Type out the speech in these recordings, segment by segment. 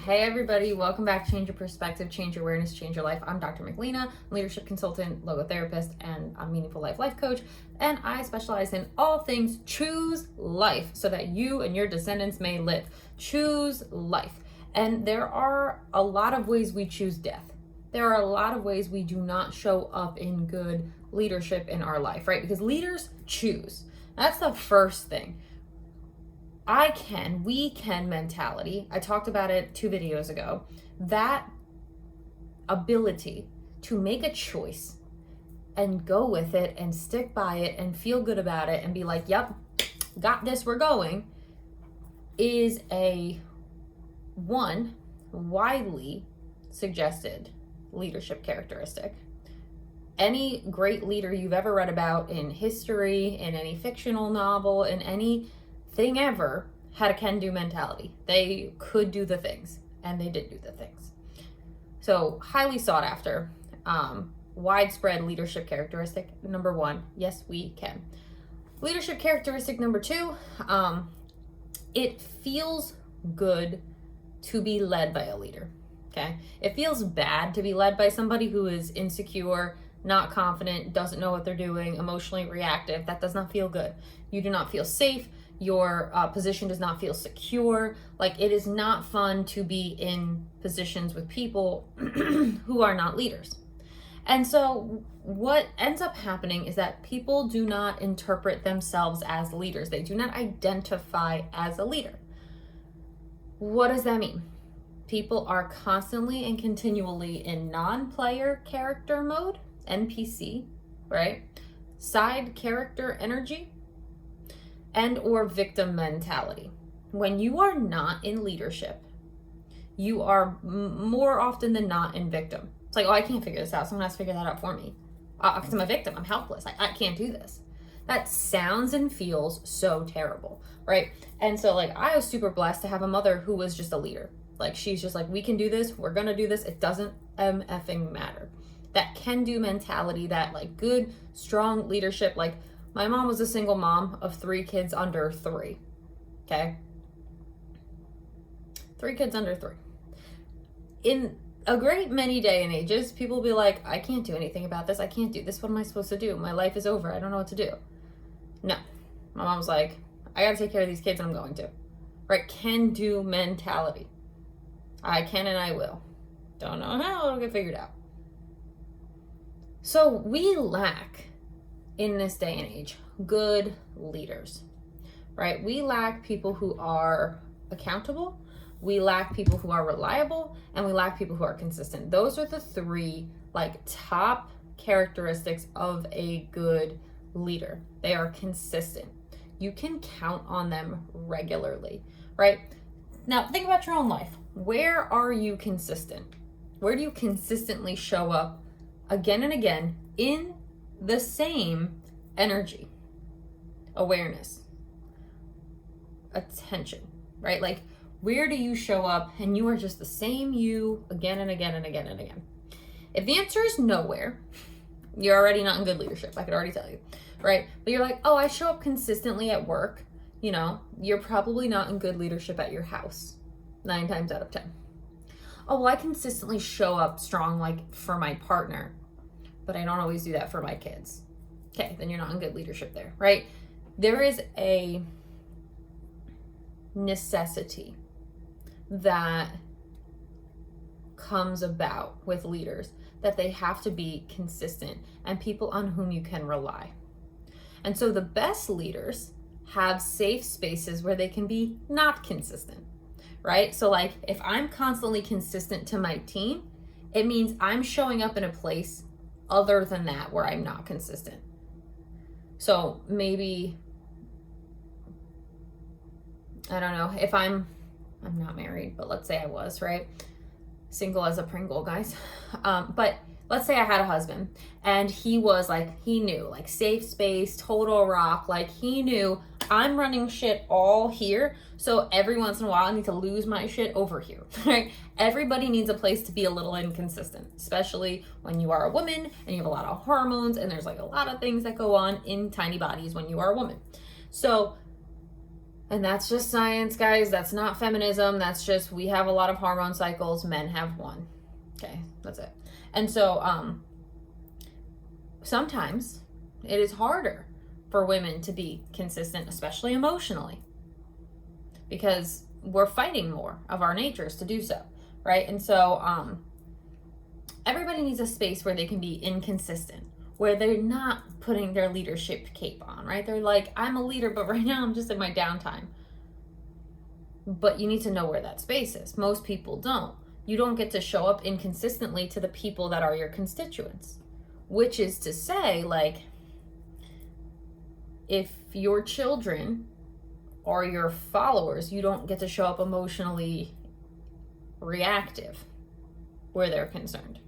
Hey everybody, welcome back. Change your perspective, change your awareness, change your life. I'm Dr. Michelina, leadership consultant, logotherapist, and a meaningful life coach. And I specialize in all things choose life so that you and your descendants may live. Choose life. And there are a lot of ways we choose death. There are a lot of ways we do not show up in good leadership in our life, right? Because leaders choose. That's the first thing. We can mentality. I talked about it 2 videos ago. That ability to make a choice and go with it and stick by it and feel good about it and be like, yep, got this, we're going, is a widely suggested leadership characteristic. Any great leader you've ever read about in history, in any fictional novel, in any thing ever had a can-do mentality. They could do the things, and they did do the things. So highly sought after, widespread leadership characteristic number 1, yes, we can. Leadership characteristic number 2, it feels good to be led by a leader, okay? It feels bad to be led by somebody who is insecure, not confident, doesn't know what they're doing, emotionally reactive. That does not feel good. You do not feel safe. Your position does not feel secure. Like, it is not fun to be in positions with people who are not leaders. And so what ends up happening is that people do not interpret themselves as leaders. They do not identify as a leader. What does that mean? People are constantly and continually in non-player character mode, NPC, right? Side character energy, and or victim mentality. When you are not in leadership, you are more often than not in victim. It's like, oh, I can't figure this out. Someone has to figure that out for me. Because I'm a victim. I'm helpless. I can't do this. That sounds and feels so terrible, right? And so, like, I was super blessed to have a mother who was just a leader. Like, she's just like, we can do this. We're going to do this. It doesn't effing matter. That can-do mentality, that, like, good, strong leadership. Like, my mom was a single mom of 3 kids under 3, okay? 3 kids under 3. In a great many day and ages, people will be like, I can't do anything about this. I can't do this. What am I supposed to do? My life is over. I don't know what to do. No. My mom was like, I gotta take care of these kids and I'm going to. Right? Can-do mentality. I can and I will. Don't know how, it'll get figured out. So we lack, in this day and age, good leaders, right? We lack people who are accountable, we lack people who are reliable, and we lack people who are consistent. Those are the 3 like top characteristics of a good leader. They are consistent. You can count on them regularly, right? Now think about your own life. Where are you consistent? Where do you consistently show up again and again in the same energy, awareness, attention, right? Like, where do you show up and you are just the same you again and again and again and again? If the answer is nowhere, you're already not in good leadership. I could already tell you, right? But you're like, oh, I show up consistently at work. You know, you're probably not in good leadership at your house 9 times out of 10. Oh, well, I consistently show up strong, like, for my partner, but I don't always do that for my kids. Okay, then you're not in good leadership there, right? There is a necessity that comes about with leaders, that they have to be consistent and people on whom you can rely. And so the best leaders have safe spaces where they can be not consistent, right? So, like, if I'm constantly consistent to my team, it means I'm showing up in a place other than that where I'm not consistent. So maybe, I don't know, if I'm not married, but let's say I was, right? Single as a Pringle, guys. But let's say I had a husband and he was like, he knew, like, safe space, total rock. Like, he knew I'm running shit all here. So every once in a while I need to lose my shit over here, right? Everybody needs a place to be a little inconsistent, especially when you are a woman and you have a lot of hormones and there's like a lot of things that go on in tiny bodies when you are a woman. So And that's just science, guys. That's not feminism. That's just, we have a lot of hormone cycles. Men have one. Okay, that's it. And so sometimes it is harder for women to be consistent, especially emotionally, because we're fighting more of our natures to do so, right? And so everybody needs a space where they can be inconsistent, where they're not putting their leadership cape on, right? They're like, I'm a leader, but right now I'm just in my downtime. But you need to know where that space is. Most people don't. You don't get to show up inconsistently to the people that are your constituents, which is to say, like, if your children or your followers, you don't get to show up emotionally reactive where they're concerned.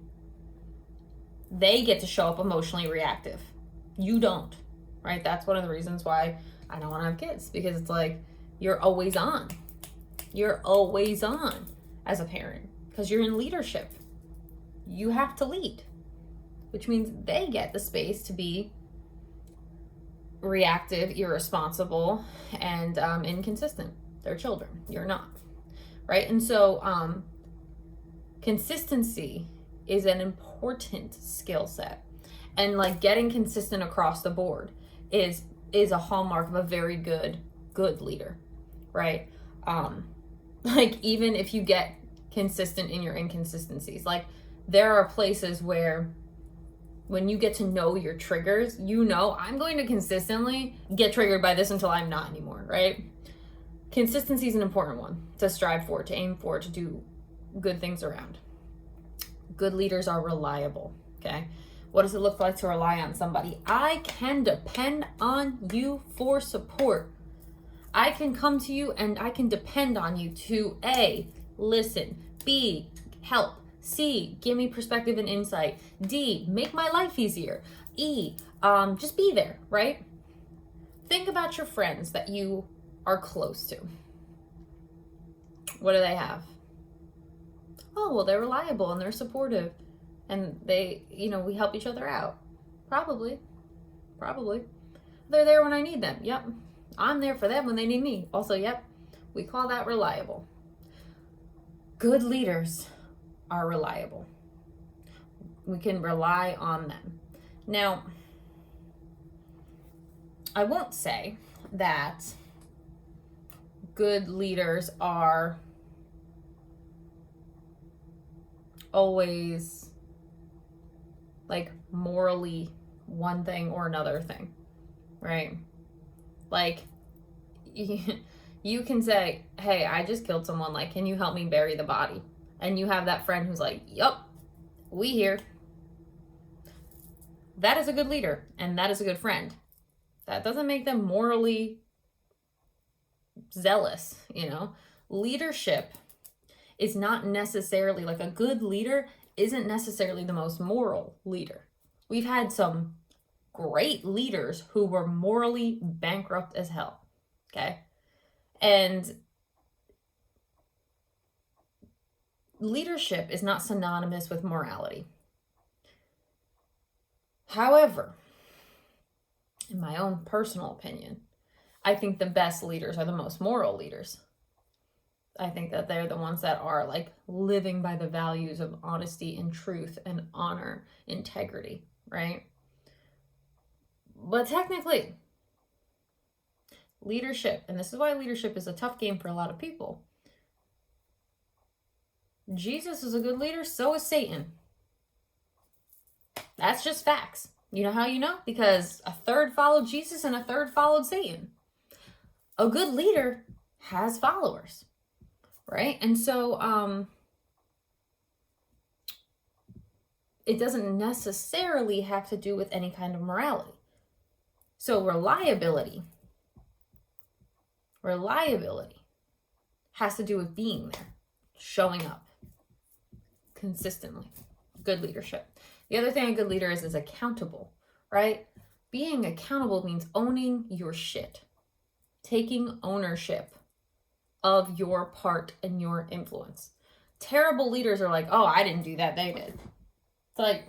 They get to show up emotionally reactive. You don't, right? That's one of the reasons why I don't want to have kids, because it's like, you're always on. You're always on as a parent because you're in leadership. You have to lead, which means they get the space to be reactive, irresponsible, and inconsistent. They're children. You're not, right? And so consistency is an important skill set, and like getting consistent across the board is a hallmark of a very good leader, right? Like, even if you get consistent in your inconsistencies, like, there are places where when you get to know your triggers, you know, I'm going to consistently get triggered by this until I'm not anymore, right? Consistency is an important one to strive for, to aim for, to do good things around. Good leaders are reliable, okay? What does it look like to rely on somebody? I can depend on you for support. I can come to you and I can depend on you to A, listen, B, help, C, give me perspective and insight, D, make my life easier, E, just be there, right? Think about your friends that you are close to. What do they have? Oh, well, they're reliable and they're supportive and they, you know, we help each other out. Probably. They're there when I need them. Yep. I'm there for them when they need me. Also, yep, we call that reliable. Good leaders are reliable. We can rely on them. Now, I won't say that good leaders are always like morally one thing or another thing, right? Like, you can say, hey, I just killed someone, like, can you help me bury the body? And you have that friend who's like, yup, we here. That is a good leader, and that is a good friend. That doesn't make them morally zealous, you know? Leadership is not necessarily, like, a good leader isn't necessarily the most moral leader. We've had some great leaders who were morally bankrupt as hell, okay? And leadership is not synonymous with morality. However, in my own personal opinion, I think the best leaders are the most moral leaders. I think that they're the ones that are like living by the values of honesty and truth and honor, integrity, right? But technically, leadership, and this is why leadership is a tough game for a lot of people. Jesus is a good leader, so is Satan. That's just facts. You know how you know? Because a third followed Jesus and a third followed Satan. A good leader has followers, right? And so it doesn't necessarily have to do with any kind of morality. So reliability has to do with being there, showing up consistently. Good leadership. The other thing a good leader is accountable, right? Being accountable means owning your shit, taking ownership of your part and your influence. Terrible leaders are like, oh, I didn't do that, they did. It's like,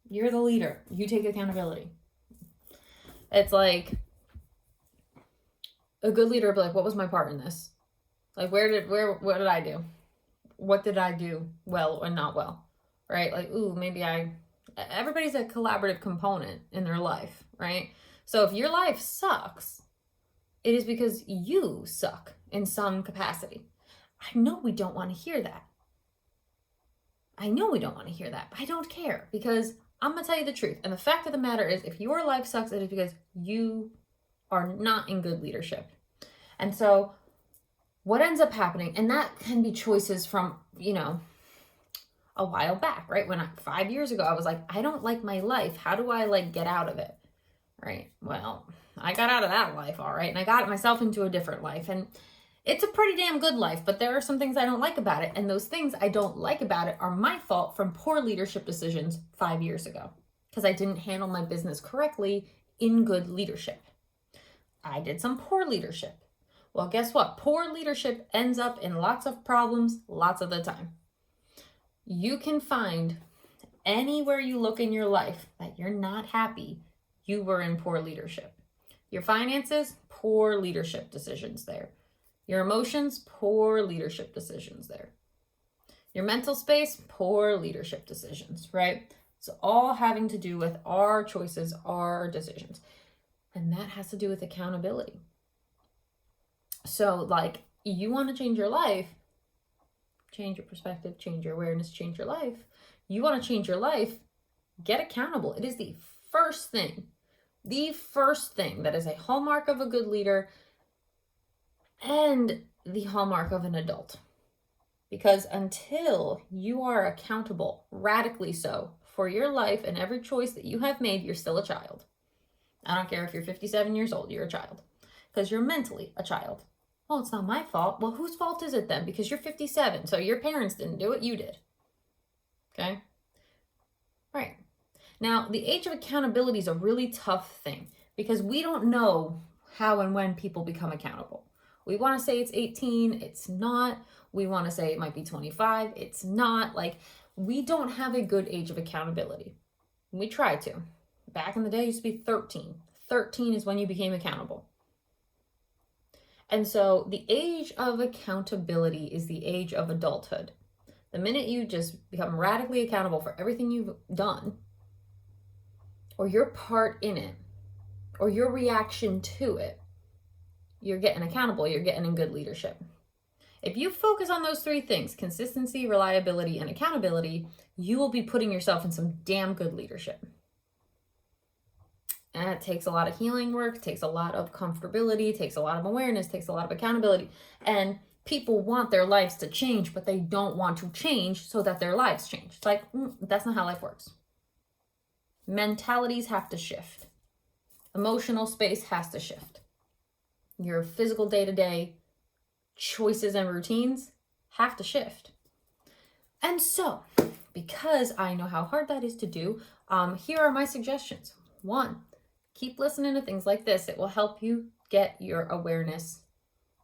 you're the leader. You take accountability. It's like, A good leader would be like, what was my part in this? Like, what did I do? What did I do well or not well? Right? Like, everybody's a collaborative component in their life, right? So if your life sucks, it is because you suck in some capacity. I know we don't want to hear that. But I don't care, because I'm going to tell you the truth. And the fact of the matter is, if your life sucks, it is because you are not in good leadership. And so what ends up happening, and that can be choices from, a while back, right? 5 years ago, I was like, I don't like my life. How do I get out of it? Right? Well, I got out of that life, all right. And I got myself into a different life, and it's a pretty damn good life, but there are some things I don't like about it. And those things I don't like about it are my fault from poor leadership decisions 5 years ago, because I didn't handle my business correctly in good leadership. I did some poor leadership. Well, guess what? Poor leadership ends up in lots of problems lots of the time. You can find anywhere you look in your life that you're not happy, you were in poor leadership. Your finances, poor leadership decisions there. Your emotions, poor leadership decisions there. Your mental space, poor leadership decisions, right? It's all having to do with our choices, our decisions. And that has to do with accountability. So you want to change your life, change your perspective, change your awareness, change your life. You want to change your life, get accountable. It is the first thing that is a hallmark of a good leader and the hallmark of an adult. Because until you are accountable, radically so, for your life and every choice that you have made, you're still a child. I don't care if you're 57 years old, you're a child. Because you're mentally a child. Well, it's not my fault. Well, whose fault is it then? Because you're 57, so your parents didn't do it, you did. Okay? Right. Now, the age of accountability is a really tough thing, because we don't know how and when people become accountable. We want to say it's 18, it's not. We want to say it might be 25, it's not. We don't have a good age of accountability. We try to. Back in the day, it used to be 13. 13 is when you became accountable. And so the age of accountability is the age of adulthood. The minute you just become radically accountable for everything you've done, or your part in it, or your reaction to it, you're getting accountable, you're getting in good leadership. If you focus on those three things, consistency, reliability, and accountability, you will be putting yourself in some damn good leadership. And it takes a lot of healing work, takes a lot of comfortability, takes a lot of awareness, takes a lot of accountability. And people want their lives to change, but they don't want to change so that their lives change. It's that's not how life works. Mentalities have to shift. Emotional space has to shift. Your physical day-to-day choices and routines have to shift. And so, because I know how hard that is to do, here are my suggestions. 1, keep listening to things like this. It will help you get your awareness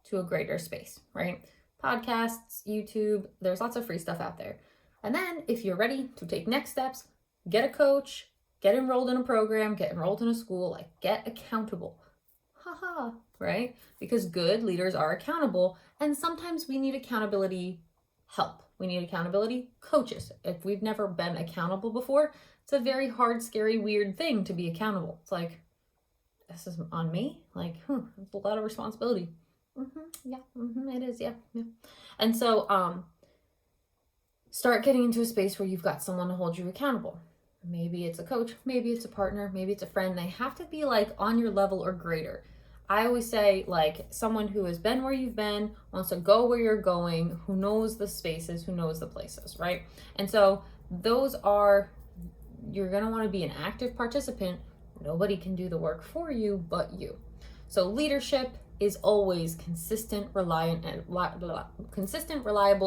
to a greater space, right? Podcasts, YouTube, there's lots of free stuff out there. And then if you're ready to take next steps, get a coach, get enrolled in a program, get enrolled in a school, get accountable. Right? Because good leaders are accountable, and sometimes we need accountability help. We need accountability coaches. If we've never been accountable before, it's a very hard, scary, weird thing to be accountable. It's this is on me? It's a lot of responsibility. It is, yeah. And so, start getting into a space where you've got someone to hold you accountable. Maybe it's a coach, maybe it's a partner, maybe it's a friend. They have to be on your level or greater. I always say someone who has been where you've been, wants to go where you're going, who knows the spaces, who knows the places, right? And so you're going to want to be an active participant. Nobody can do the work for you but you. So leadership is always consistent, reliable,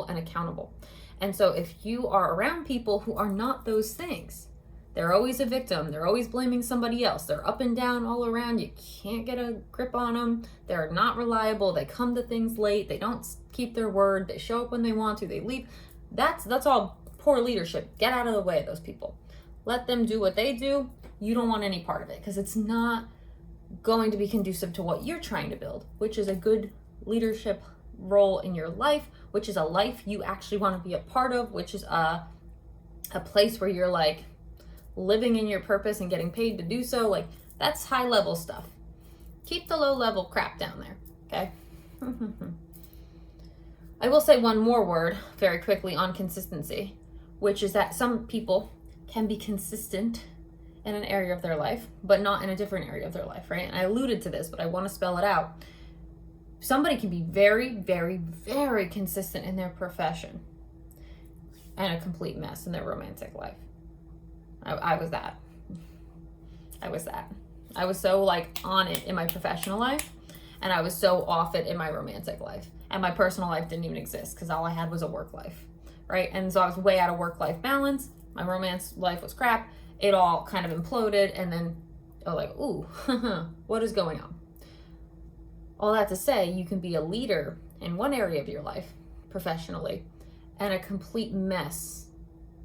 and accountable. And so if you are around people who are not those things, they're always a victim. They're always blaming somebody else. They're up and down all around. You can't get a grip on them. They're not reliable. They come to things late. They don't keep their word. They show up when they want to. They leave. That's all poor leadership. Get out of the way of those people. Let them do what they do. You don't want any part of it, because it's not going to be conducive to what you're trying to build, which is a good leadership role in your life, which is a life you actually want to be a part of, which is a place where you're like living in your purpose and getting paid to do so. Like, that's high level stuff. Keep the low level crap down there, okay? I will say one more word very quickly on consistency, which is that some people can be consistent in an area of their life, but not in a different area of their life, right? And I alluded to this, but I want to spell it out. Somebody can be very, very, very consistent in their profession and a complete mess in their romantic life. I was that. I was so like on it in my professional life, and I was so off it in my romantic life. And my personal life didn't even exist because all I had was a work life, right? And so I was way out of work-life balance. My romance life was crap. It all kind of imploded, and then I was like, ooh, what is going on? All that to say, you can be a leader in one area of your life professionally and a complete mess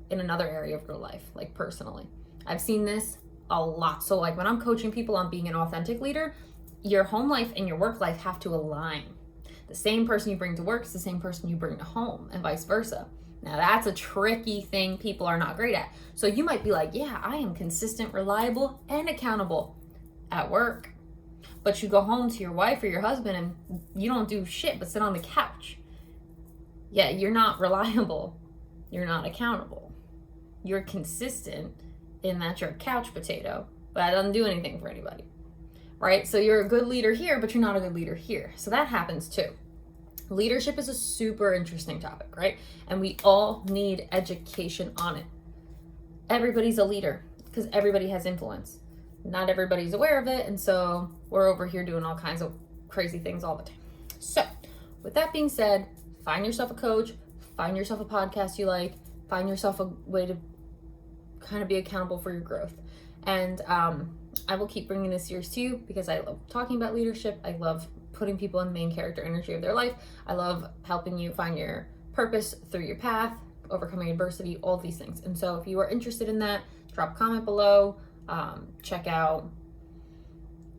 in another area of your life, like personally. I've seen this a lot. So like when I'm coaching people on being an authentic leader, your home life and your work life have to align. The same person you bring to work is the same person you bring to home, and vice versa. Now that's a tricky thing people are not great at. So you might be like, yeah, I am consistent, reliable, and accountable at work. But you go home to your wife or your husband and you don't do shit but sit on the couch. Yeah, you're not reliable. You're not accountable. You're consistent in that you're a couch potato, but that doesn't do anything for anybody, right? So you're a good leader here, but you're not a good leader here. So that happens too. Leadership is a super interesting topic, right? And we all need education on it. Everybody's a leader because everybody has influence. Not everybody's aware of it, and so we're over here doing all kinds of crazy things all the time. So with that being said, find yourself a coach, find yourself a podcast you like, find yourself a way to kind of be accountable for your growth. And I will keep bringing this series to you because I love talking about leadership. I love putting people in the main character energy of their life. I love helping you find your purpose through your path, overcoming adversity, all these things. And so if you are interested in that, drop a comment below. Check out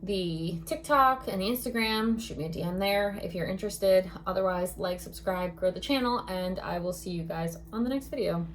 the TikTok and the Instagram. Shoot me a DM there if you're interested. Otherwise, like, subscribe, grow the channel, and I will see you guys on the next video.